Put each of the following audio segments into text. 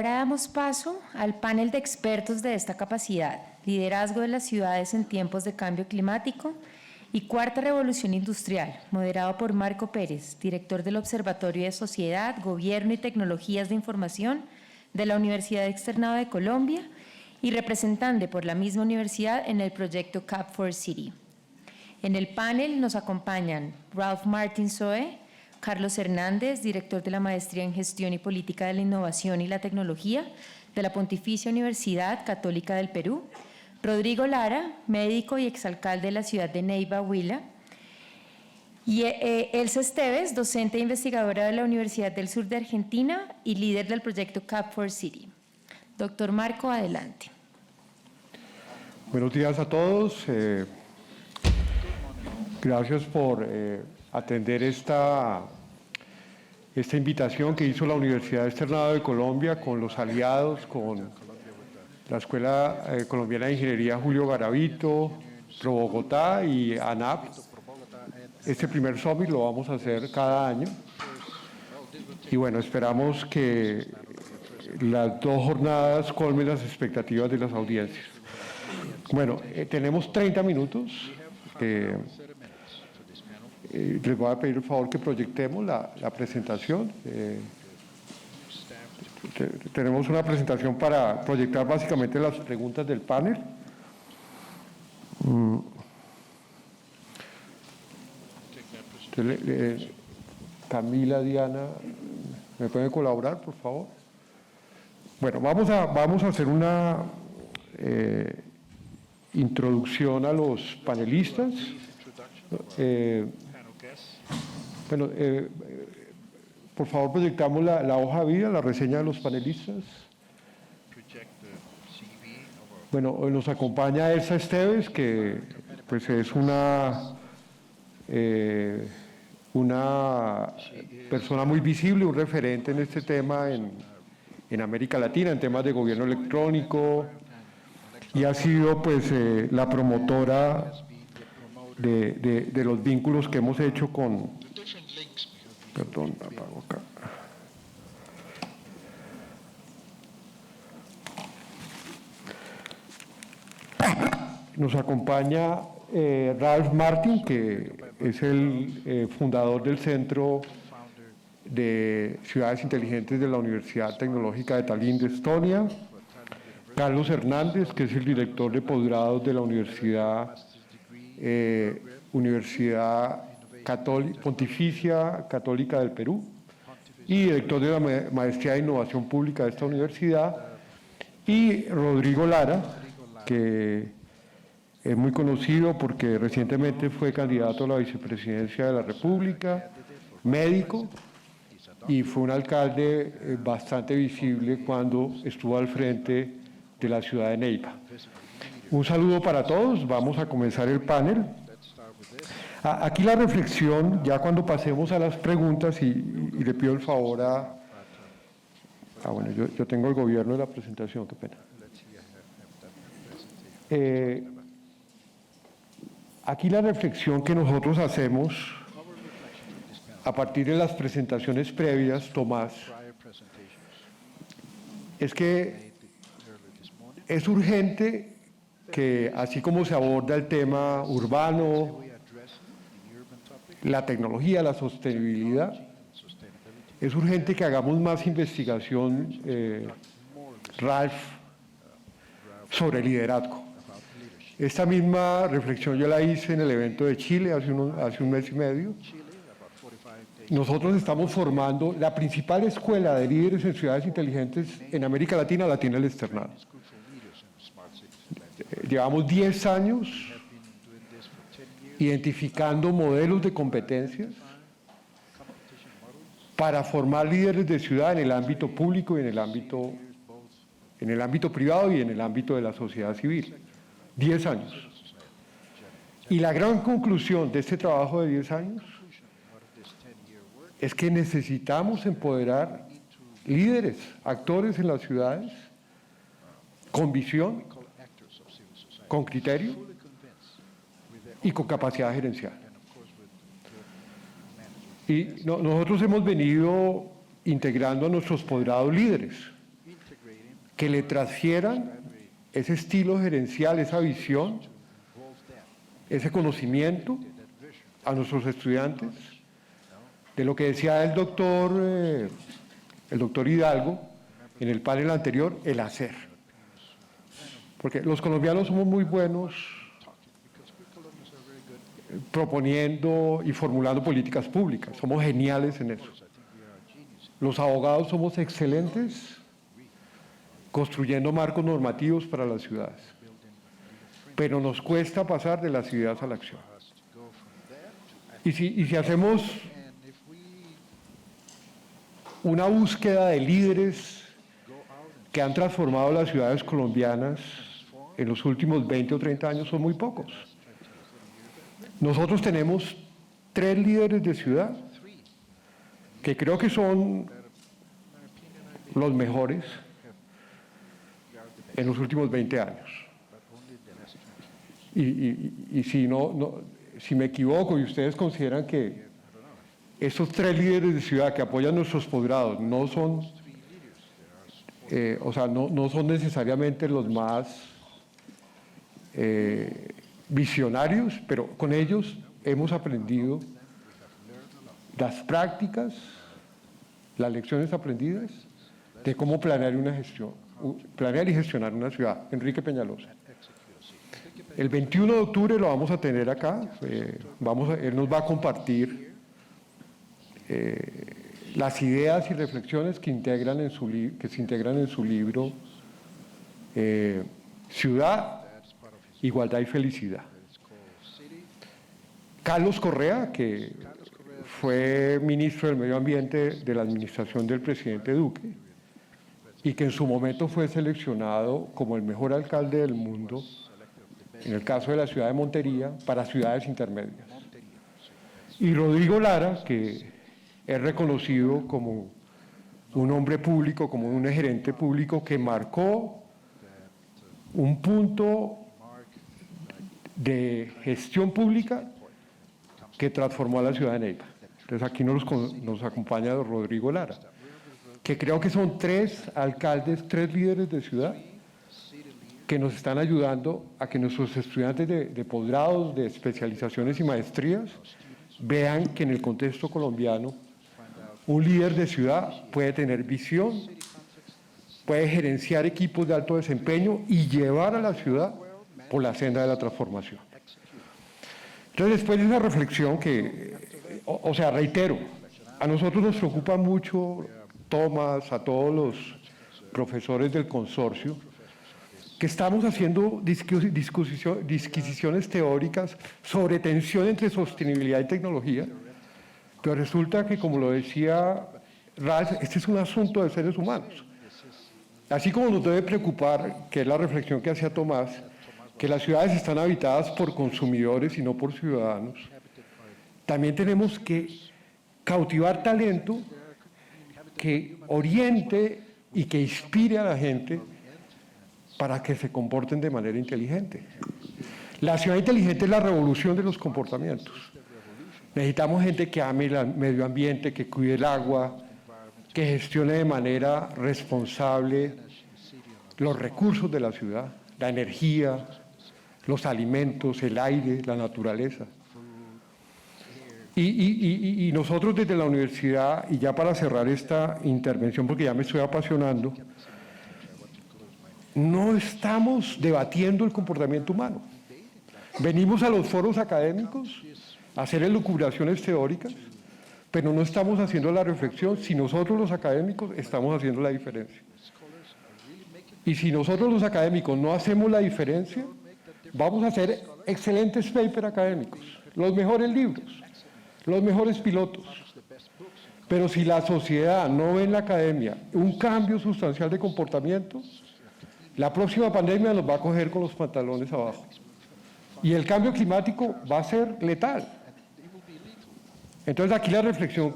ahora damos paso al panel de expertos de esta capacidad, liderazgo de las ciudades en tiempos de cambio climático y cuarta revolución industrial, moderado por Marco Pérez, director del Observatorio de Sociedad, Gobierno y Tecnologías de Información de la Universidad Externado de Colombia y representante por la misma universidad en el proyecto Cap4City. En el panel nos acompañan Ralph Martin Zoe, Carlos Hernández, director de la Maestría en Gestión y Política de la Innovación y la Tecnología de la Pontificia Universidad Católica del Perú, Rodrigo Lara, médico y exalcalde de la ciudad de Neiva, Huila, y Elsa Esteves, docente e investigadora de la Universidad del Sur de Argentina y líder del proyecto Cap4City. Doctor Marco, adelante. Buenos días a todos. Gracias por atender esta invitación que hizo la Universidad Externado de Colombia con los aliados, con la Escuela Colombiana de Ingeniería Julio Garavito, Pro Bogotá y ANAP. Este primer summit lo vamos a hacer cada año y bueno, esperamos que las dos jornadas colmen las expectativas de las audiencias. Bueno, tenemos 30 minutos. Les voy a pedir el favor que proyectemos la presentación. Tenemos una presentación para proyectar básicamente las preguntas del panel. Camila, Diana, ¿me pueden colaborar, por favor? Bueno, vamos a hacer una introducción a los panelistas. Por favor, proyectamos la hoja de vida, la reseña de los panelistas. Bueno, hoy nos acompaña Elsa Esteves, que pues es una persona muy visible, un referente en este tema en América Latina, en temas de gobierno electrónico, y ha sido pues la promotora de los vínculos que hemos hecho con... Perdón, apago acá. Nos acompaña Ralph Martin, que es el fundador del Centro de Ciudades Inteligentes de la Universidad Tecnológica de Tallinn de Estonia. Carlos Hernández, que es el director de posgrados de la Universidad Pontificia Católica del Perú y director de la Maestría de Innovación Pública de esta universidad, y Rodrigo Lara, que es muy conocido porque recientemente fue candidato a la vicepresidencia de la República, médico, y fue un alcalde bastante visible cuando estuvo al frente de la ciudad de Neiva. Un saludo para todos, vamos a comenzar el panel. Aquí la reflexión, ya cuando pasemos a las preguntas, y le pido el favor a... bueno, yo tengo el gobierno de la presentación, qué pena. Aquí la reflexión que nosotros hacemos a partir de las presentaciones previas, Tomás, es que es urgente que, así como se aborda el tema urbano, la tecnología, la sostenibilidad, es urgente que hagamos más investigación, Ralph, sobre liderazgo. Esta misma reflexión yo la hice en el evento de Chile hace un mes y medio. Nosotros estamos formando la principal escuela de líderes en ciudades inteligentes en América Latina, la tiene el Externado. Llevamos 10 años identificando modelos de competencias para formar líderes de ciudad en el ámbito público y en el ámbito privado y en el ámbito de la sociedad civil. 10 años. Y la gran conclusión de este trabajo de 10 años es que necesitamos empoderar líderes, actores en las ciudades, con visión, con criterio y con capacidad gerencial. Y nosotros hemos venido integrando a nuestros posgrados líderes. que le transfieran ese estilo gerencial, esa visión, ese conocimiento a nuestros estudiantes, de lo que decía el doctor Hidalgo en el panel anterior, el hacer. Porque los colombianos somos muy buenos proponiendo y formulando políticas públicas, somos geniales en eso. Los abogados somos excelentes construyendo marcos normativos para las ciudades, pero nos cuesta pasar de las ideas a la acción. Y si hacemos una búsqueda de líderes que han transformado las ciudades colombianas en los últimos 20 o 30 años, son muy pocos. Nosotros tenemos 3 líderes de ciudad que creo que son los mejores en los últimos 20 años. Y si me equivoco y ustedes consideran que estos 3 líderes de ciudad que apoyan nuestros posgrados no son, no son necesariamente los más visionarios, pero con ellos hemos aprendido las prácticas, las lecciones aprendidas de cómo planear planear y gestionar una ciudad. Enrique Peñalosa. El 21 de octubre lo vamos a tener acá, él nos va a compartir las ideas y reflexiones que se integran en su libro Ciudad, Igualdad y Felicidad. Carlos Correa, que fue ministro del Medio Ambiente de la administración del presidente Duque y que en su momento fue seleccionado como el mejor alcalde del mundo, en el caso de la ciudad de Montería, para ciudades intermedias. Y Rodrigo Lara, que es reconocido como un hombre público, como un gerente público que marcó un punto de gestión pública que transformó a la ciudad de Neiva. Entonces aquí nos acompaña Rodrigo Lara, que creo que son 3 alcaldes, 3 líderes de ciudad que nos están ayudando a que nuestros estudiantes de posgrados, de especializaciones y maestrías vean que en el contexto colombiano un líder de ciudad puede tener visión, puede gerenciar equipos de alto desempeño y llevar a la ciudad por la senda de la transformación. Entonces, después de esa reflexión reitero, a nosotros nos preocupa mucho, Tomás, a todos los profesores del consorcio, que estamos haciendo disquisiciones teóricas sobre tensión entre sostenibilidad y tecnología, pero resulta que, como lo decía Ralph, este es un asunto de seres humanos. Así como nos debe preocupar, que es la reflexión que hacía Tomás, que las ciudades están habitadas por consumidores y no por ciudadanos, también tenemos que cautivar talento que oriente y que inspire a la gente para que se comporten de manera inteligente. La ciudad inteligente es la revolución de los comportamientos. Necesitamos gente que ame el medio ambiente, que cuide el agua, que gestione de manera responsable los recursos de la ciudad, la energía, los alimentos, el aire, la naturaleza. Y nosotros desde la universidad, y ya para cerrar esta intervención, porque ya me estoy apasionando, no estamos debatiendo el comportamiento humano. Venimos a los foros académicos a hacer elucubraciones teóricas, pero no estamos haciendo la reflexión si nosotros los académicos estamos haciendo la diferencia. Y si nosotros los académicos no hacemos la diferencia, vamos a hacer excelentes papers académicos, los mejores libros, los mejores pilotos. Pero si la sociedad no ve en la academia un cambio sustancial de comportamiento, la próxima pandemia nos va a coger con los pantalones abajo. Y el cambio climático va a ser letal. Entonces aquí la reflexión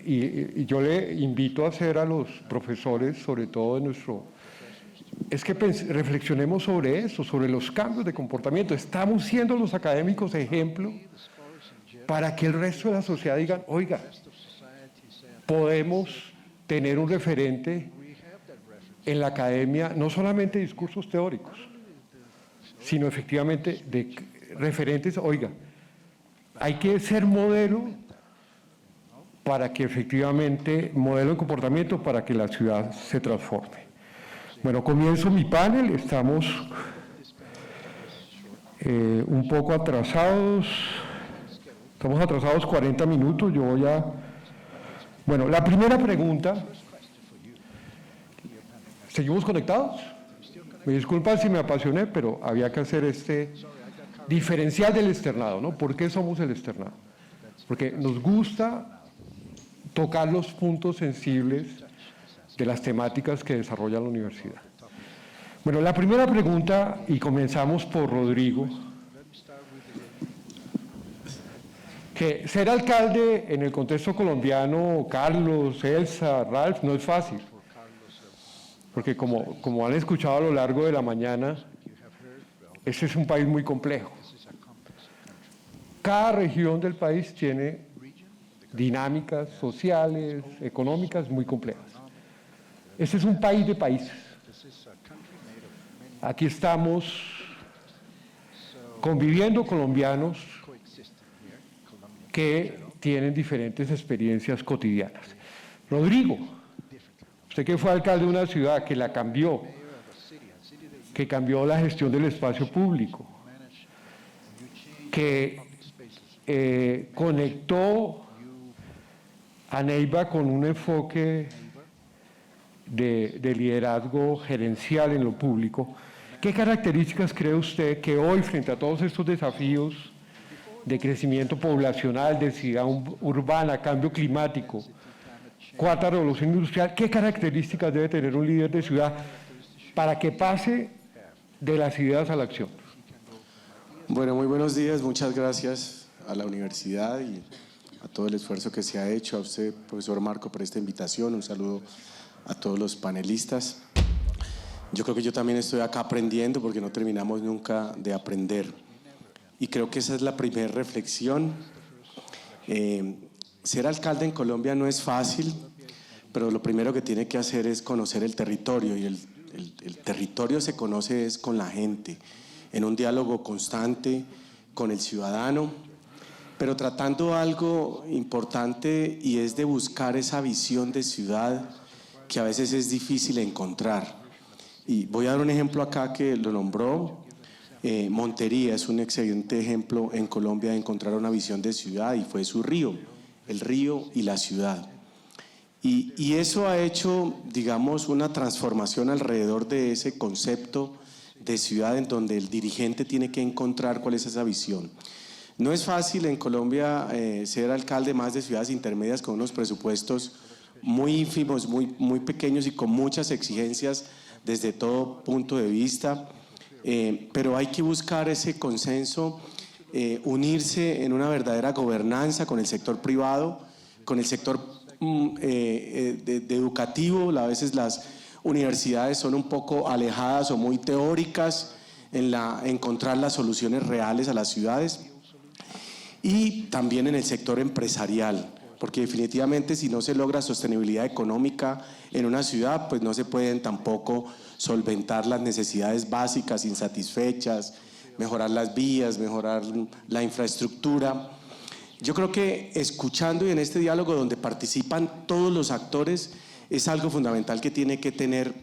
y yo le invito a hacer a los profesores, sobre todo es que reflexionemos sobre eso, sobre los cambios de comportamiento. Estamos siendo los académicos ejemplo para que el resto de la sociedad digan, oiga, podemos tener un referente en la academia no solamente discursos teóricos, sino efectivamente de referentes. Oiga, hay que ser modelo para que efectivamente, modelo de comportamiento para que la ciudad se transforme. Bueno, comienzo mi panel, estamos un poco atrasados, estamos atrasados 40 minutos, yo voy a... Bueno, la primera pregunta, ¿seguimos conectados? Me disculpan si me apasioné, pero había que hacer este diferencial del externado, ¿no? ¿Por qué somos el externado? Porque nos gusta tocar los puntos sensibles de las temáticas que desarrolla la universidad. Bueno, la primera pregunta, y comenzamos por Rodrigo, que ser alcalde en el contexto colombiano, Carlos, Elsa, Ralph, no es fácil, porque como han escuchado a lo largo de la mañana, este es un país muy complejo. Cada región del país tiene dinámicas sociales, económicas muy complejas. Este es un país de países. Aquí estamos conviviendo colombianos que tienen diferentes experiencias cotidianas. Rodrigo, usted que fue alcalde de una ciudad que la cambió, que cambió la gestión del espacio público, que conectó a Neiva con un enfoque de liderazgo gerencial en lo público. ¿Qué características cree usted que hoy, frente a todos estos desafíos de crecimiento poblacional, densidad urbana, cambio climático, cuarta revolución industrial, qué características debe tener un líder de ciudad para que pase de las ideas a la acción? Bueno, muy buenos días, muchas gracias a la universidad y a todo el esfuerzo que se ha hecho, a usted, profesor Marco, por esta invitación. Un saludo a todos los panelistas. Yo creo que yo también estoy acá aprendiendo porque no terminamos nunca de aprender. Y creo que esa es la primera reflexión. Ser alcalde en Colombia no es fácil, pero lo primero que tiene que hacer es conocer el territorio, y el territorio se conoce es con la gente, en un diálogo constante con el ciudadano, pero tratando algo importante, y es de buscar esa visión de ciudad que a veces es difícil encontrar. Y voy a dar un ejemplo acá que lo nombró. Montería es un excelente ejemplo en Colombia de encontrar una visión de ciudad, y fue su río, el río y la ciudad. Y eso ha hecho, digamos, una transformación alrededor de ese concepto de ciudad, en donde el dirigente tiene que encontrar cuál es esa visión. No es fácil en Colombia ser alcalde más de ciudades intermedias con unos presupuestos muy ínfimos, muy pequeños y con muchas exigencias desde todo punto de vista, pero hay que buscar ese consenso, unirse en una verdadera gobernanza con el sector privado, con el sector educativo. A veces las universidades son un poco alejadas o muy teóricas en encontrar las soluciones reales a las ciudades, y también en el sector empresarial, porque definitivamente si no se logra sostenibilidad económica en una ciudad, pues no se pueden tampoco solventar las necesidades básicas insatisfechas, mejorar las vías, mejorar la infraestructura. Yo creo que escuchando y en este diálogo donde participan todos los actores es algo fundamental que tiene que tener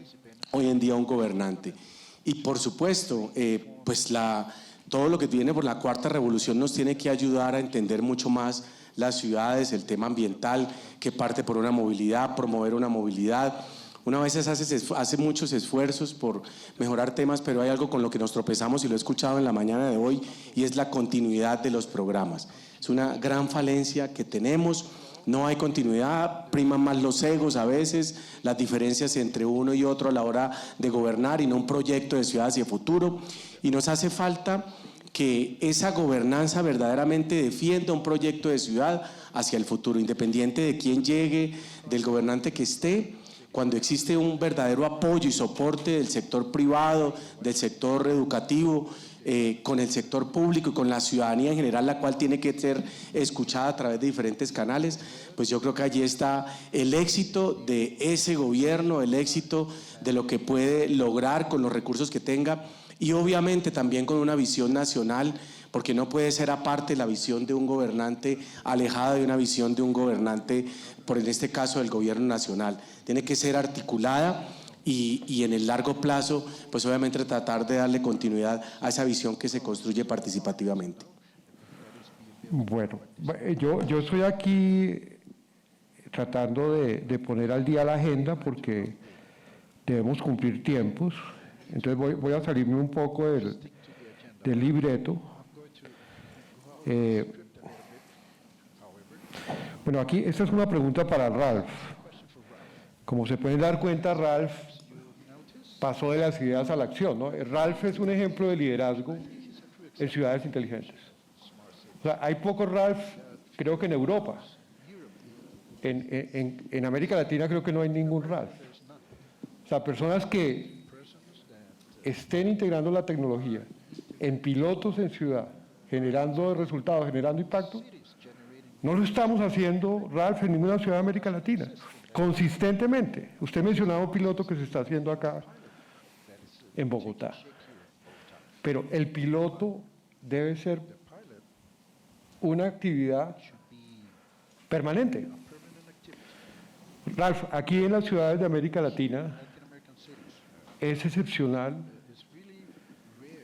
hoy en día un gobernante. Y por supuesto, pues todo lo que viene por la cuarta revolución nos tiene que ayudar a entender mucho más las ciudades, el tema ambiental que parte por una movilidad, promover una movilidad. Una vez hace muchos esfuerzos por mejorar temas, pero hay algo con lo que nos tropezamos, y lo he escuchado en la mañana de hoy, y es la continuidad de los programas. Es una gran falencia que tenemos. No hay continuidad, priman más los egos a veces, las diferencias entre uno y otro a la hora de gobernar, y no un proyecto de ciudad hacia el futuro. Y nos hace falta que esa gobernanza verdaderamente defienda un proyecto de ciudad hacia el futuro, independiente de quién llegue, del gobernante que esté. Cuando existe un verdadero apoyo y soporte del sector privado, del sector educativo, con el sector público y con la ciudadanía en general, la cual tiene que ser escuchada a través de diferentes canales, pues yo creo que allí está el éxito de ese gobierno, el éxito de lo que puede lograr con los recursos que tenga y obviamente también con una visión nacional, porque no puede ser aparte la visión de un gobernante alejada de una visión de un gobernante, por en este caso del gobierno nacional. Tiene que ser articulada y en el largo plazo, pues obviamente tratar de darle continuidad a esa visión que se construye participativamente. Bueno, yo estoy aquí tratando de poner al día la agenda porque debemos cumplir tiempos, entonces voy a salirme un poco del libreto. Bueno, aquí esta es una pregunta para Ralph. Como se pueden dar cuenta, Ralph pasó de las ideas a la acción, ¿no? Ralph es un ejemplo de liderazgo en ciudades inteligentes. O sea, hay pocos Ralph, creo que en Europa. En América Latina creo que no hay ningún Ralph. O sea, personas que estén integrando la tecnología en pilotos en ciudad, generando resultados, generando impacto, no lo estamos haciendo, Ralph, en ninguna ciudad de América Latina, consistentemente. Usted mencionaba un piloto que se está haciendo acá en Bogotá, pero el piloto debe ser una actividad permanente. Ralph, aquí en las ciudades de América Latina es excepcional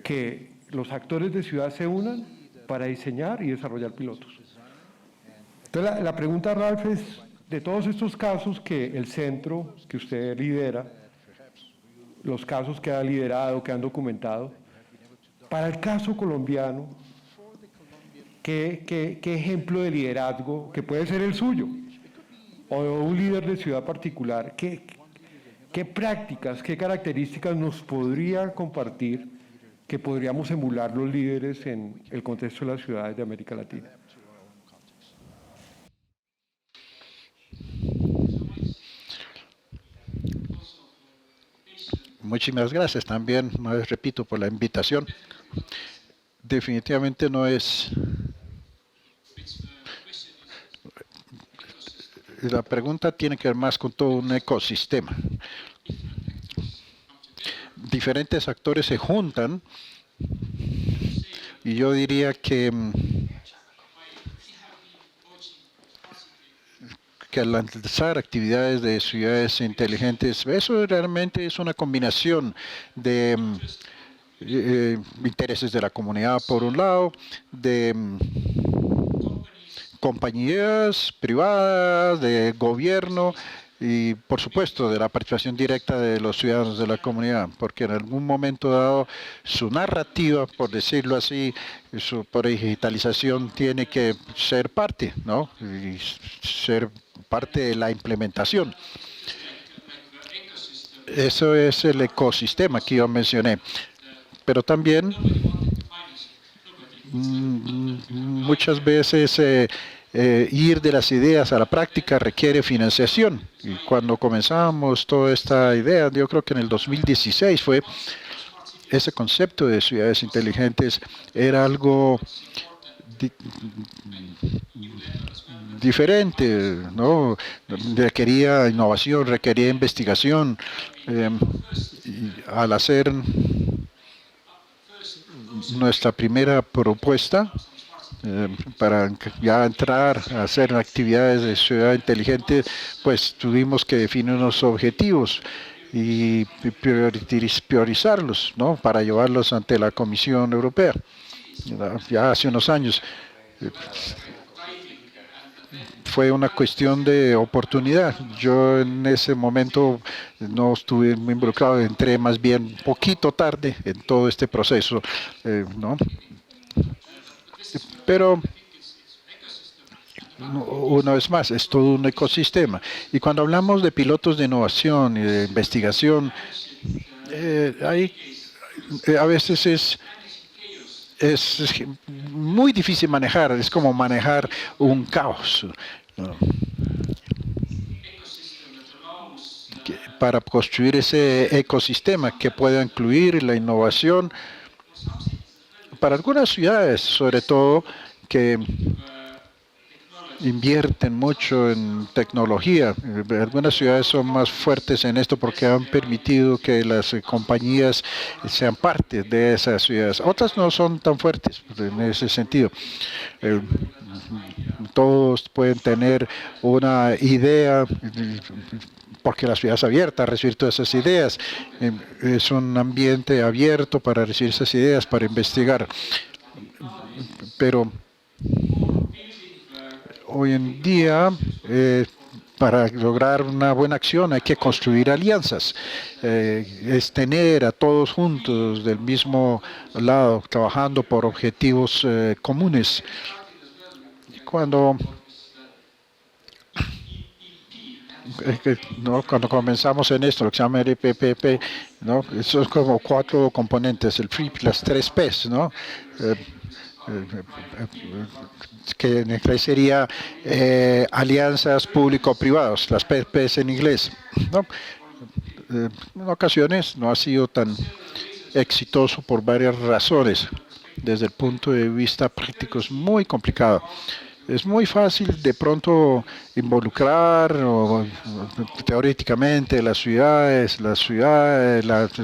que los actores de ciudad se unan para diseñar y desarrollar pilotos. Entonces, la pregunta, Ralph, es, de todos estos casos que el centro que usted lidera, los casos que ha liderado, que han documentado, para el caso colombiano, ¿qué ejemplo de liderazgo, que puede ser el suyo, o un líder de ciudad particular, qué prácticas, qué características nos podría compartir que podríamos emular los líderes en el contexto de las ciudades de América Latina? Muchísimas gracias también, una vez repito, por la invitación. Definitivamente no es... La pregunta tiene que ver más con todo un ecosistema. Diferentes actores se juntan y yo diría que al lanzar actividades de ciudades inteligentes, eso realmente es una combinación de intereses de la comunidad por un lado, de compañías privadas, de gobierno y, por supuesto, de la participación directa de los ciudadanos de la comunidad, porque en algún momento dado su narrativa, por decirlo así, su por digitalización tiene que ser parte, ¿no? Y ser parte de la implementación. Eso es el ecosistema que yo mencioné. Pero también muchas veces ir de las ideas a la práctica requiere financiación. Y cuando comenzamos toda esta idea, yo creo que en el 2016 fue, ese concepto de ciudades inteligentes era algo diferente, ¿no? Requería innovación, requería investigación. Y al hacer nuestra primera propuesta para ya entrar a hacer actividades de ciudad inteligente, pues tuvimos que definir unos objetivos y priorizarlos, ¿no? Para llevarlos ante la Comisión Europea. Ya hace unos años fue una cuestión de oportunidad. Yo en ese momento no estuve muy involucrado, entré más bien un poquito tarde en todo este proceso, ¿no? Pero una vez más, es todo un ecosistema. Y cuando hablamos de pilotos de innovación y de investigación, a veces es muy difícil manejar, es como manejar un caos, ¿no? Para construir ese ecosistema que pueda incluir la innovación para algunas ciudades, sobre todo, que invierten mucho en tecnología. Algunas ciudades son más fuertes en esto porque han permitido que las compañías sean parte de esas ciudades. Otras no son tan fuertes en ese sentido. Todos pueden tener una idea porque la ciudad es abierta a recibir todas esas ideas. Es un ambiente abierto para recibir esas ideas, para investigar. Pero hoy en día, para lograr una buena acción hay que construir alianzas, es tener a todos juntos del mismo lado, trabajando por objetivos comunes. Cuando comenzamos en esto, lo que se llama el EPPP, ¿no? Eso es como 4 componentes, el PRI, las 3 Ps, ¿no? Que en inglés sería alianzas público-privados, las PPs en inglés, ¿no? En ocasiones no ha sido tan exitoso por varias razones. Desde el punto de vista práctico es muy complicado. Es muy fácil de pronto involucrar teóricamente las ciudades, los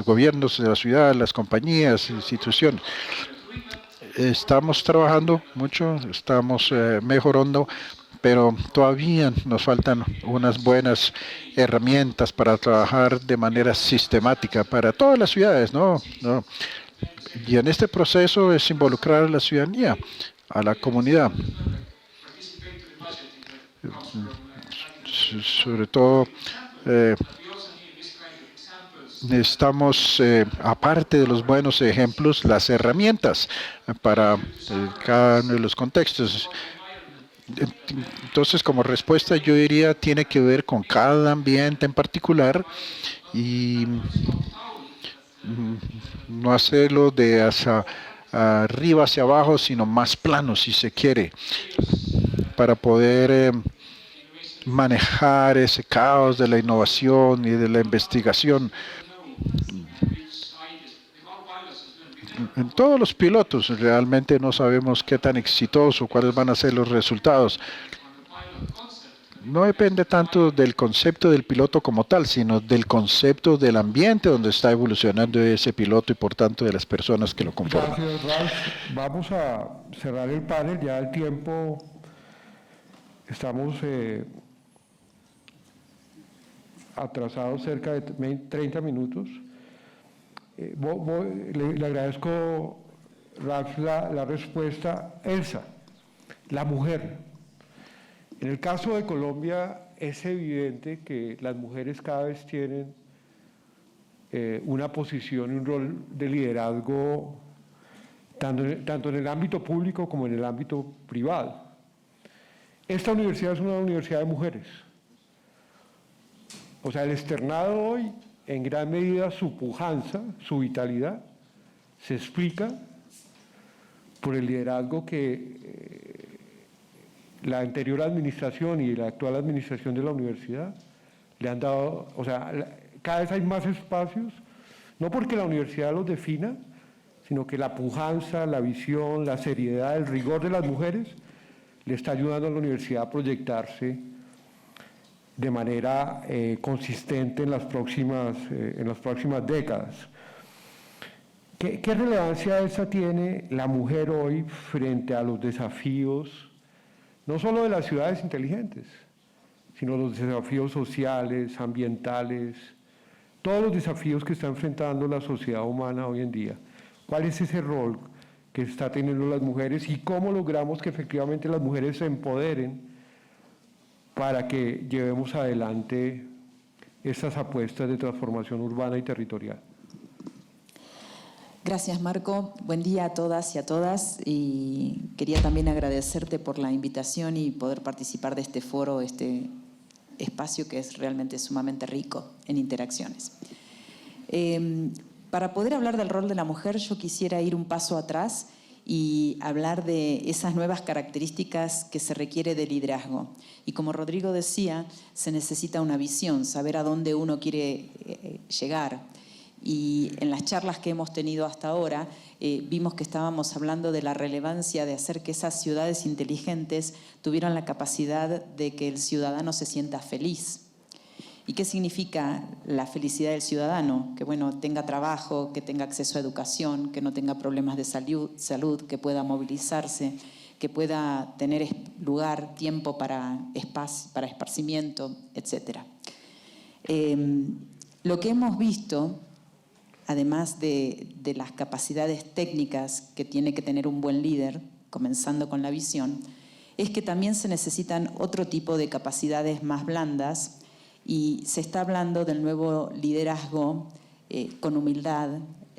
gobiernos de la ciudad, las compañías, instituciones. Estamos trabajando mucho, estamos mejorando, pero todavía nos faltan unas buenas herramientas para trabajar de manera sistemática para todas las ciudades, ¿no? Y en este proceso es involucrar a la ciudadanía, a la comunidad. Sobre todo, necesitamos, aparte de los buenos ejemplos, las herramientas para cada uno de los contextos. Entonces, como respuesta, yo diría, tiene que ver con cada ambiente en particular y no hacerlo de hacia arriba hacia abajo, sino más plano, si se quiere, para poder manejar ese caos de la innovación y de la investigación. En todos los pilotos realmente no sabemos qué tan exitoso, cuáles van a ser los resultados. No depende tanto del concepto del piloto como tal, sino del concepto del ambiente donde está evolucionando ese piloto y por tanto de las personas que lo conforman. Gracias, Ralph. Vamos a cerrar el panel, ya el tiempo, estamos atrasados cerca de 30 minutos. Le agradezco, Ralph, la respuesta. Elsa, la mujer. En el caso de Colombia es evidente que las mujeres cada vez tienen una posición y un rol de liderazgo tanto en el ámbito público como en el ámbito privado. Esta universidad es una universidad de mujeres. O sea, el externado hoy, en gran medida, su pujanza, su vitalidad, se explica por el liderazgo que la anterior administración y la actual administración de la universidad le han dado. O sea, cada vez hay más espacios, no porque la universidad los defina, sino que la pujanza, la visión, la seriedad, el rigor de las mujeres le está ayudando a la universidad a proyectarse de manera consistente en las próximas décadas. ¿Qué relevancia esa tiene la mujer hoy frente a los desafíos, no solo de las ciudades inteligentes, sino los desafíos sociales, ambientales, todos los desafíos que está enfrentando la sociedad humana hoy en día? ¿Cuál es ese rol que está teniendo las mujeres y cómo logramos que efectivamente las mujeres se empoderen para que llevemos adelante estas apuestas de transformación urbana y territorial? Gracias, Marco. Buen día a todas y a todas. Y quería también agradecerte por la invitación y poder participar de este foro, este espacio que es realmente sumamente rico en interacciones. Para poder hablar del rol de la mujer, yo quisiera ir un paso atrás y hablar de esas nuevas características que se requiere de liderazgo. Y como Rodrigo decía, se necesita una visión, saber a dónde uno quiere llegar. Y en las charlas que hemos tenido hasta ahora, vimos que estábamos hablando de la relevancia de hacer que esas ciudades inteligentes tuvieran la capacidad de que el ciudadano se sienta feliz. ¿Y qué significa la felicidad del ciudadano? Que bueno, tenga trabajo, que tenga acceso a educación, que no tenga problemas de salud, que pueda movilizarse, que pueda tener lugar, tiempo para esparcimiento, etc. Lo que hemos visto, además de las capacidades técnicas que tiene que tener un buen líder, comenzando con la visión, es que también se necesitan otro tipo de capacidades más blandas, y se está hablando del nuevo liderazgo con humildad,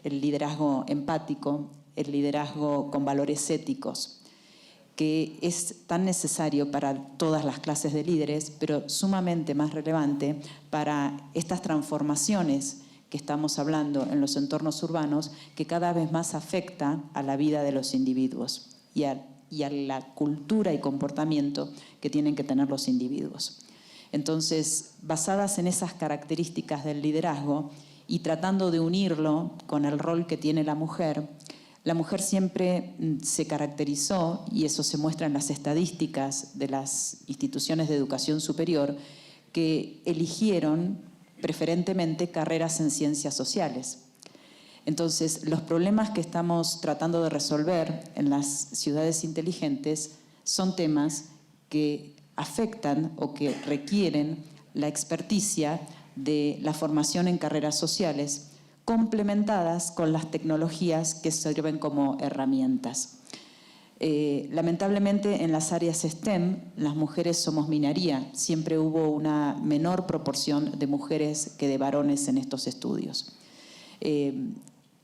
el liderazgo empático, el liderazgo con valores éticos, que es tan necesario para todas las clases de líderes, pero sumamente más relevante para estas transformaciones que estamos hablando en los entornos urbanos, que cada vez más afecta a la vida de los individuos y a la cultura y comportamiento que tienen que tener los individuos. Entonces, basadas en esas características del liderazgo y tratando de unirlo con el rol que tiene la mujer siempre se caracterizó, y eso se muestra en las estadísticas de las instituciones de educación superior, que eligieron preferentemente carreras en ciencias sociales. Entonces, los problemas que estamos tratando de resolver en las ciudades inteligentes son temas que afectan o que requieren la experticia de la formación en carreras sociales, complementadas con las tecnologías que sirven como herramientas. Lamentablemente, en las áreas STEM, las mujeres somos minoría. Siempre hubo una menor proporción de mujeres que de varones en estos estudios.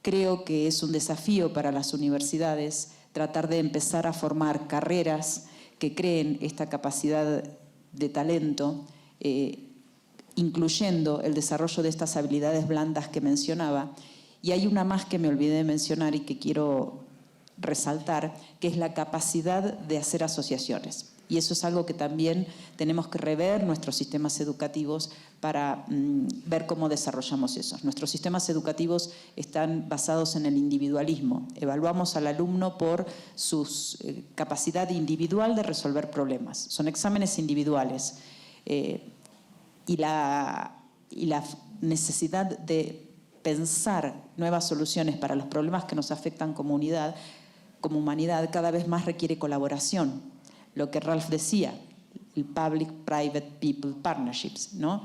Creo que es un desafío para las universidades tratar de empezar a formar carreras que creen esta capacidad de talento, incluyendo el desarrollo de estas habilidades blandas que mencionaba. Y hay una más que me olvidé de mencionar y que quiero resaltar, que es la capacidad de hacer asociaciones. Y eso es algo que también tenemos que rever nuestros sistemas educativos para ver cómo desarrollamos eso. Nuestros sistemas educativos están basados en el individualismo. Evaluamos al alumno por su capacidad individual de resolver problemas. Son exámenes individuales. Y la necesidad de pensar nuevas soluciones para los problemas que nos afectan como humanidad, cada vez más requiere colaboración. Lo que Ralph decía, el Public-Private-People Partnerships, ¿no?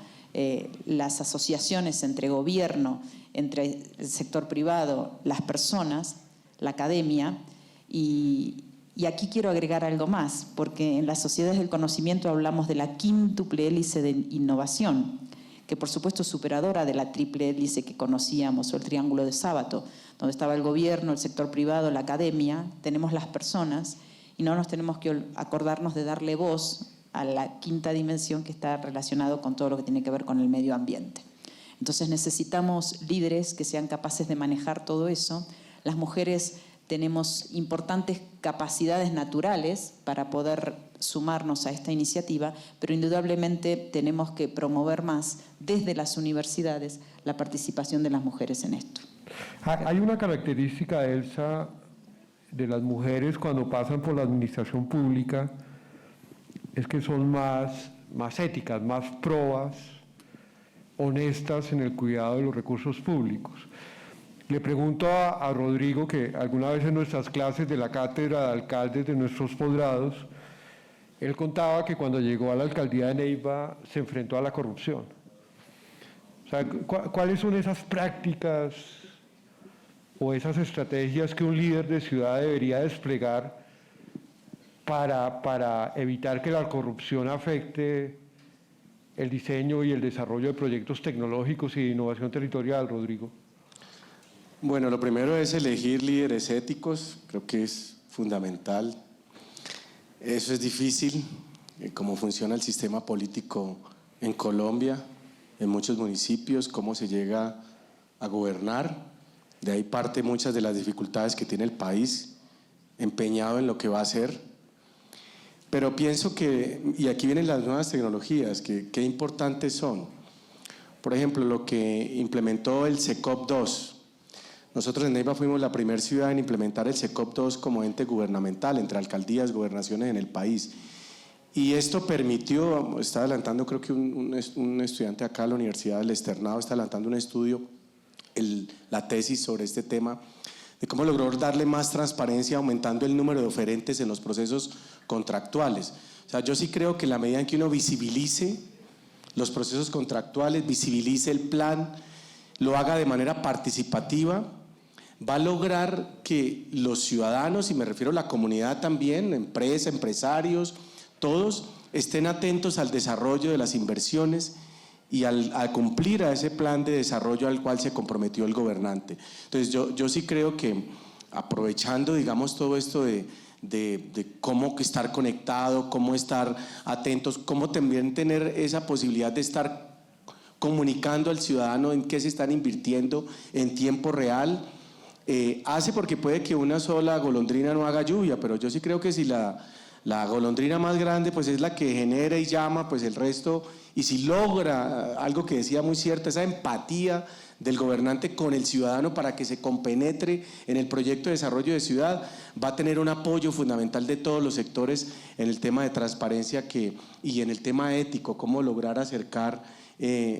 Las asociaciones entre gobierno, entre el sector privado, las personas, la academia. Y aquí quiero agregar algo más, porque en las sociedades del conocimiento hablamos de la quíntuple hélice de innovación, que por supuesto es superadora de la triple hélice que conocíamos, o el triángulo de Sábato, donde estaba el gobierno, el sector privado, la academia. Tenemos las personas, y no nos tenemos que acordarnos de darle voz a la quinta dimensión, que está relacionado con todo lo que tiene que ver con el medio ambiente. Entonces necesitamos líderes que sean capaces de manejar todo eso. Las mujeres tenemos importantes capacidades naturales para poder sumarnos a esta iniciativa, pero indudablemente tenemos que promover más desde las universidades la participación de las mujeres en esto. Hay una característica, Elsa, de las mujeres cuando pasan por la administración pública, es que son más éticas, más probas, honestas en el cuidado de los recursos públicos. Le pregunto a Rodrigo, que alguna vez en nuestras clases de la cátedra de alcaldes de nuestros posgrados, él contaba que cuando llegó a la alcaldía de Neiva se enfrentó a la corrupción. O sea, ¿cuáles son esas prácticas o esas estrategias que un líder de ciudad debería desplegar para evitar que la corrupción afecte el diseño y el desarrollo de proyectos tecnológicos y de innovación territorial, Rodrigo? Bueno, lo primero es elegir líderes éticos, creo que es fundamental. Eso es difícil, cómo funciona el sistema político en Colombia, en muchos municipios, cómo se llega a gobernar. De ahí parte muchas de las dificultades que tiene el país, empeñado en lo que va a hacer. Pero pienso que, y aquí vienen las nuevas tecnologías, que qué importantes son, Por ejemplo, lo que implementó el SECOP 2. Nosotros en Neiva fuimos la primera ciudad en implementar el SECOP 2 como ente gubernamental entre alcaldías, gobernaciones en el país. Y esto permitió, está adelantando, creo que un estudiante acá de la Universidad del Externado está adelantando un estudio, la tesis sobre este tema, de cómo logró darle más transparencia aumentando el número de oferentes en los procesos contractuales. O sea, yo sí creo que en la medida en que uno visibilice los procesos contractuales, visibilice el plan, lo haga de manera participativa, va a lograr que los ciudadanos, y me refiero a la comunidad también, empresas, empresarios, todos estén atentos al desarrollo de las inversiones y a cumplir a ese plan de desarrollo al cual se comprometió el gobernante. Entonces yo sí creo que aprovechando, digamos, todo esto de cómo estar conectado, cómo estar atentos, cómo también tener esa posibilidad de estar comunicando al ciudadano en qué se están invirtiendo en tiempo real, hace porque puede que una sola golondrina no haga lluvia, pero yo sí creo que si la golondrina más grande pues es la que genera y llama, pues el resto, y si logra algo que decía muy cierto, esa empatía del gobernante con el ciudadano para que se compenetre en el proyecto de desarrollo de ciudad, va a tener un apoyo fundamental de todos los sectores en el tema de transparencia y en el tema ético, cómo lograr acercar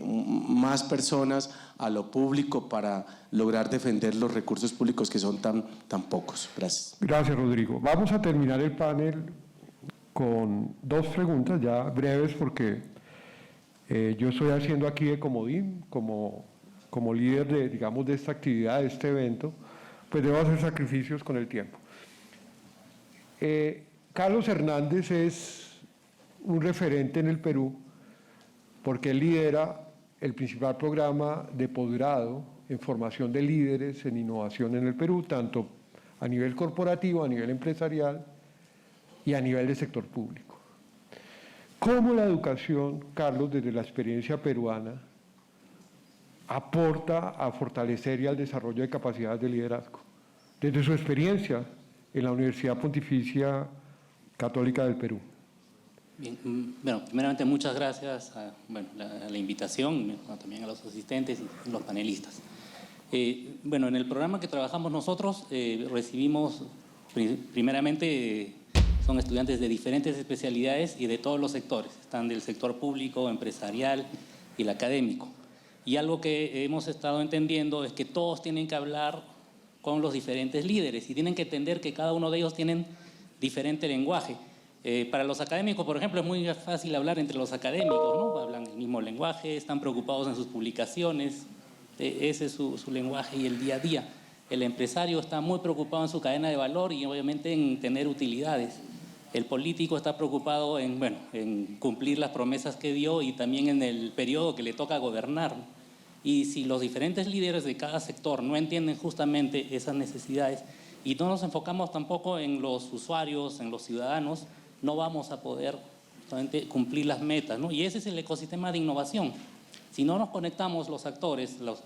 más personas a lo público para lograr defender los recursos públicos que son tan pocos. Gracias. Gracias, Rodrigo. Vamos a terminar el panel con dos preguntas ya breves porque yo estoy haciendo aquí de comodín, como líder de, digamos, de esta actividad, de este evento, pues debo hacer sacrificios con el tiempo. Carlos Hernández es un referente en el Perú porque él lidera el principal programa de posgrado en formación de líderes en innovación en el Perú, tanto a nivel corporativo, a nivel empresarial y a nivel de sector público. ¿Cómo la educación, Carlos, desde la experiencia peruana, aporta a fortalecer y al desarrollo de capacidades de liderazgo? Desde su experiencia en la Universidad Pontificia Católica del Perú. Bien, bueno, primeramente muchas gracias a la invitación, también a los asistentes y los panelistas. Bueno, en el programa que trabajamos nosotros recibimos primeramente son estudiantes de diferentes especialidades y de todos los sectores, están del sector público, empresarial y el académico. Y algo que hemos estado entendiendo es que todos tienen que hablar con los diferentes líderes y tienen que entender que cada uno de ellos tienen diferente lenguaje. Para los académicos, por ejemplo, es muy fácil hablar entre los académicos, ¿no? Hablan el mismo lenguaje, están preocupados en sus publicaciones, ese es su lenguaje y el día a día. El empresario está muy preocupado en su cadena de valor y obviamente en tener utilidades. El político está preocupado en cumplir las promesas que dio y también en el periodo que le toca gobernar. Y si los diferentes líderes de cada sector no entienden justamente esas necesidades y no nos enfocamos tampoco en los usuarios, en los ciudadanos, no vamos a poder justamente cumplir las metas, ¿no? Y ese es el ecosistema de innovación. Si no nos conectamos los actores, los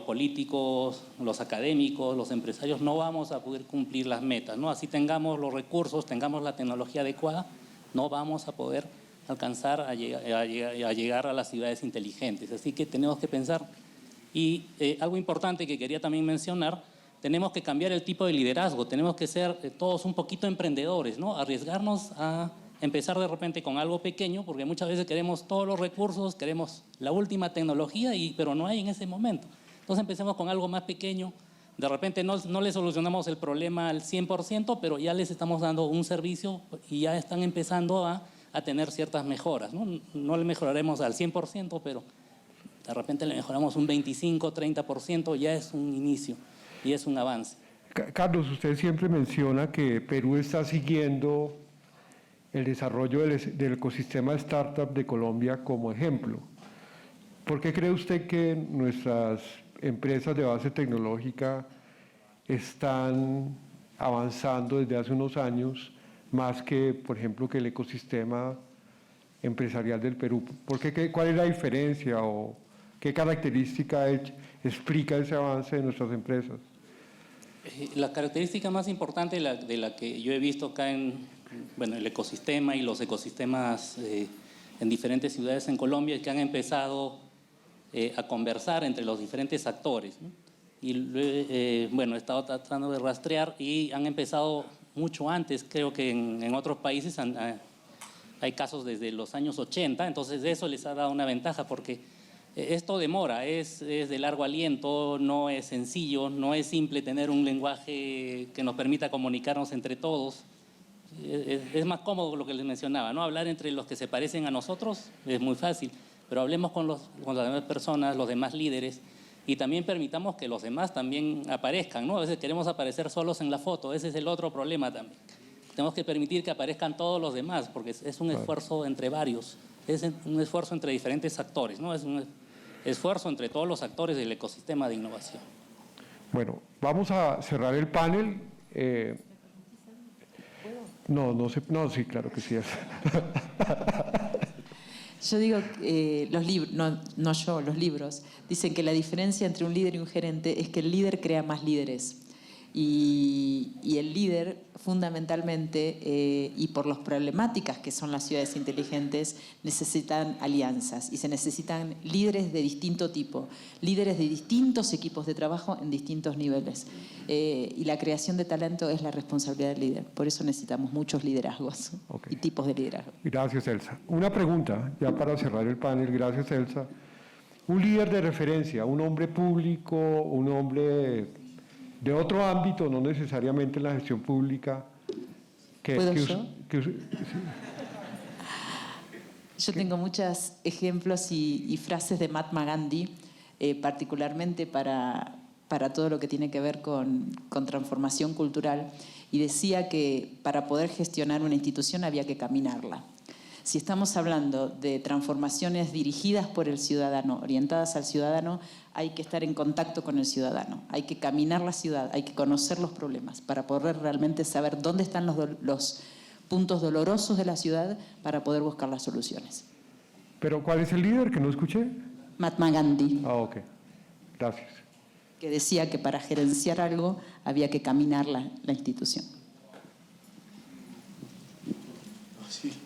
políticos, los académicos, los empresarios, no vamos a poder cumplir las metas, ¿no? Así tengamos los recursos, tengamos la tecnología adecuada, no vamos a poder alcanzar a llegar a las ciudades inteligentes. Así que tenemos que pensar. Y algo importante que quería también mencionar, tenemos que cambiar el tipo de liderazgo, tenemos que ser todos un poquito emprendedores, ¿no? Arriesgarnos a empezar de repente con algo pequeño, porque muchas veces queremos todos los recursos, queremos la última tecnología, pero no hay en ese momento. Entonces empecemos con algo más pequeño, de repente no les solucionamos el problema al 100%, pero ya les estamos dando un servicio y ya están empezando a tener ciertas mejoras, ¿no? No le mejoraremos al 100%, pero de repente le mejoramos un 25, 30%, ya es un inicio. Y es un avance. Carlos, usted siempre menciona que Perú está siguiendo el desarrollo del ecosistema de startup de Colombia como ejemplo. ¿Por qué cree usted que nuestras empresas de base tecnológica están avanzando desde hace unos años más que, por ejemplo, que el ecosistema empresarial del Perú? ¿Cuál es la diferencia o qué característica explica ese avance de nuestras empresas? La característica más importante de la que yo he visto acá en el ecosistema y los ecosistemas en diferentes ciudades en Colombia es que han empezado a conversar entre los diferentes actores, ¿no? Y bueno, he estado tratando de rastrear y han empezado mucho antes, creo que en otros países hay casos desde los años 80, entonces eso les ha dado una ventaja porque esto demora, es de largo aliento, no es sencillo, no es simple tener un lenguaje que nos permita comunicarnos entre todos. Es más cómodo lo que les mencionaba, ¿no? Hablar entre los que se parecen a nosotros es muy fácil, pero hablemos con las demás personas, los demás líderes, y también permitamos que los demás también aparezcan, ¿no? A veces queremos aparecer solos en la foto, ese es el otro problema también. Tenemos que permitir que aparezcan todos los demás, porque es un esfuerzo entre varios, es un esfuerzo entre diferentes actores, ¿no? Es un esfuerzo entre todos los actores del ecosistema de innovación. Bueno, vamos a cerrar el panel. No, sí, claro que sí. Yo digo, los libros, no yo, los libros, dicen que la diferencia entre un líder y un gerente es que el líder crea más líderes. Y el líder, fundamentalmente, y por las problemáticas que son las ciudades inteligentes, necesitan alianzas y se necesitan líderes de distinto tipo, líderes de distintos equipos de trabajo en distintos niveles. Y la creación de talento es la responsabilidad del líder. Por eso necesitamos muchos liderazgos y tipos de liderazgo. Gracias, Elsa. Una pregunta, ya para cerrar el panel. Gracias, Elsa. Un líder de referencia, un hombre público, un hombre de otro ámbito, no necesariamente en la gestión pública. ¿Puedo yo? Yo tengo muchos ejemplos y frases de Mahatma Gandhi, particularmente para todo lo que tiene que ver con transformación cultural, y decía que para poder gestionar una institución había que caminarla. Si estamos hablando de transformaciones dirigidas por el ciudadano, orientadas al ciudadano, hay que estar en contacto con el ciudadano, hay que caminar la ciudad, hay que conocer los problemas para poder realmente saber dónde están los puntos dolorosos de la ciudad para poder buscar las soluciones. ¿Pero cuál es el líder que no escuché? Mahatma Gandhi. Ok, gracias. Que decía que para gerenciar algo había que caminar la institución.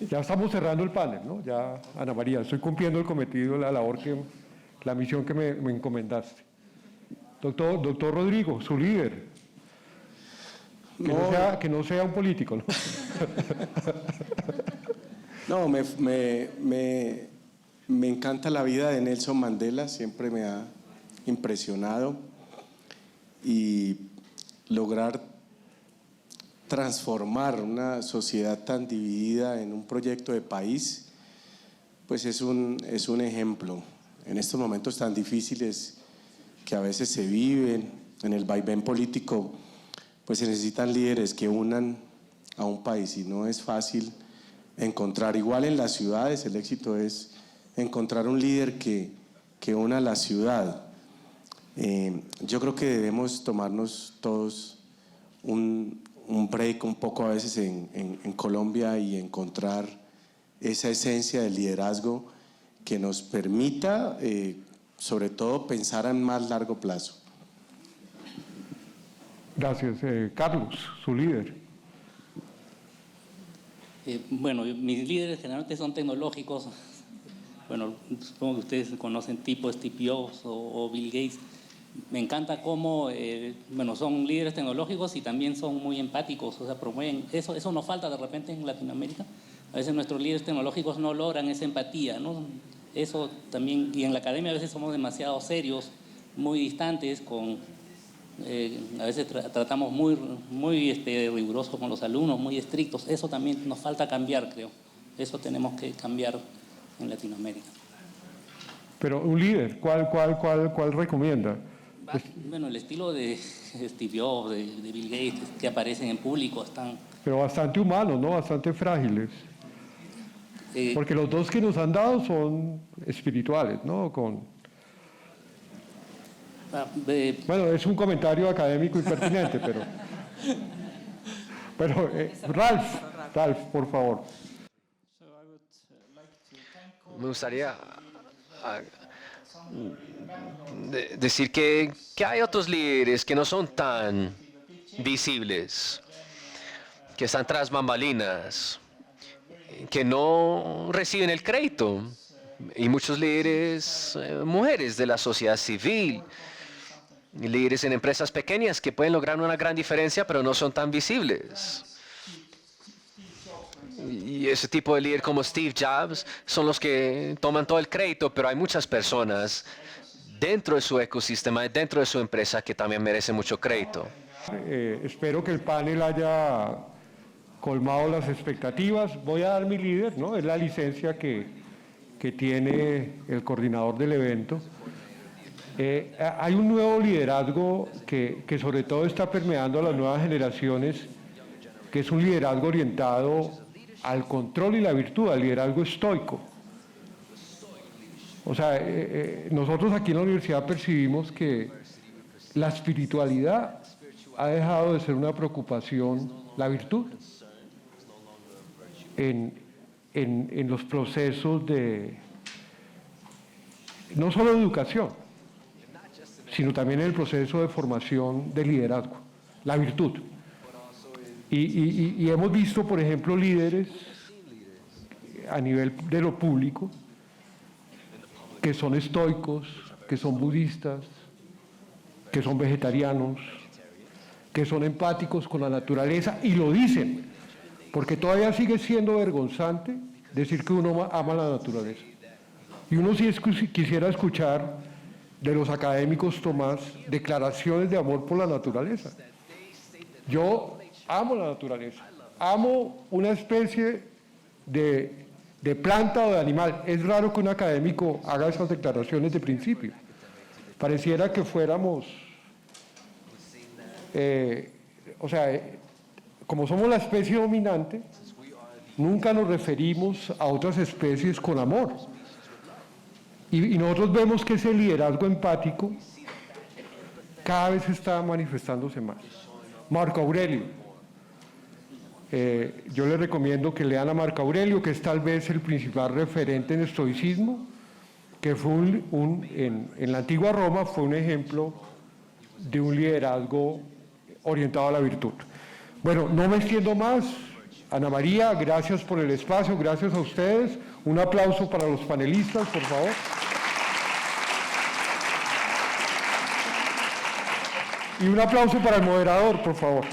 Ya estamos cerrando el panel, ¿no? Ya, Ana María, estoy cumpliendo el cometido, la misión que me encomendaste. Doctor Rodrigo, su líder. Que no sea un político, ¿no? No, me encanta la vida de Nelson Mandela, siempre me ha impresionado, y lograr transformar una sociedad tan dividida en un proyecto de país, pues es un ejemplo. En estos momentos tan difíciles que a veces se viven, en el vaivén político, pues se necesitan líderes que unan a un país, y no es fácil encontrar. Igual en las ciudades el éxito es encontrar un líder que una a la ciudad. Yo creo que debemos tomarnos todos un break un poco a veces en Colombia y encontrar esa esencia del liderazgo que nos permita, sobre todo, pensar en más largo plazo. Gracias. Carlos, su líder. Bueno, mis líderes generalmente son tecnológicos. Bueno, supongo que ustedes conocen tipo Steve Jobs o Bill Gates. Me encanta cómo, son líderes tecnológicos y también son muy empáticos, o sea, promueven, eso nos falta de repente en Latinoamérica. A veces nuestros líderes tecnológicos no logran esa empatía, ¿no? Eso también, y en la academia a veces somos demasiado serios, muy distantes, a veces tratamos muy rigurosos con los alumnos, muy estrictos. Eso también nos falta cambiar, creo. Eso tenemos que cambiar en Latinoamérica. Pero un líder, ¿cuál recomienda? Bueno, el estilo de Steve Jobs, de Bill Gates, que aparecen en público, están... Pero bastante humanos, ¿no? Bastante frágiles. Porque los dos que nos han dado son espirituales, ¿no? Bueno, es un comentario académico impertinente, pero Ralph, por favor. Me gustaría decir que hay otros líderes que no son tan visibles, que están tras bambalinas, que no reciben el crédito y muchos líderes, mujeres de la sociedad civil, líderes en empresas pequeñas que pueden lograr una gran diferencia, pero no son tan visibles. Y ese tipo de líder como Steve Jobs son los que toman todo el crédito, pero hay muchas personas dentro de su ecosistema, dentro de su empresa, que también merecen mucho crédito. Espero que el panel haya colmado las expectativas. Voy a dar mi líder, ¿no? Es la licencia que tiene el coordinador del evento. Hay un nuevo liderazgo que sobre todo está permeando a las nuevas generaciones, que es un liderazgo orientado al control y la virtud, al liderazgo estoico. O sea, nosotros aquí en la universidad percibimos que la espiritualidad ha dejado de ser una preocupación, la virtud, en los procesos de, no solo de educación, sino también en el proceso de formación de liderazgo, la virtud. Y hemos visto, por ejemplo, líderes a nivel de lo público que son estoicos, que son budistas, que son vegetarianos, que son empáticos con la naturaleza, y lo dicen, porque todavía sigue siendo vergonzante decir que uno ama la naturaleza. Y uno sí quisiera escuchar de los académicos, Tomás, declaraciones de amor por la naturaleza. Yo amo la naturaleza, amo una especie de planta o de animal. Es raro que un académico haga esas declaraciones de principio. Pareciera que fuéramos, como somos la especie dominante, nunca nos referimos a otras especies con amor. Y nosotros vemos que ese liderazgo empático cada vez está manifestándose más. Marco Aurelio. Yo les recomiendo que lean a Marco Aurelio, que es tal vez el principal referente en estoicismo, que fue en la antigua Roma fue un ejemplo de un liderazgo orientado a la virtud. Bueno, no me extiendo más. Ana María, gracias por el espacio, gracias a ustedes. Un aplauso para los panelistas, por favor. Y un aplauso para el moderador, por favor.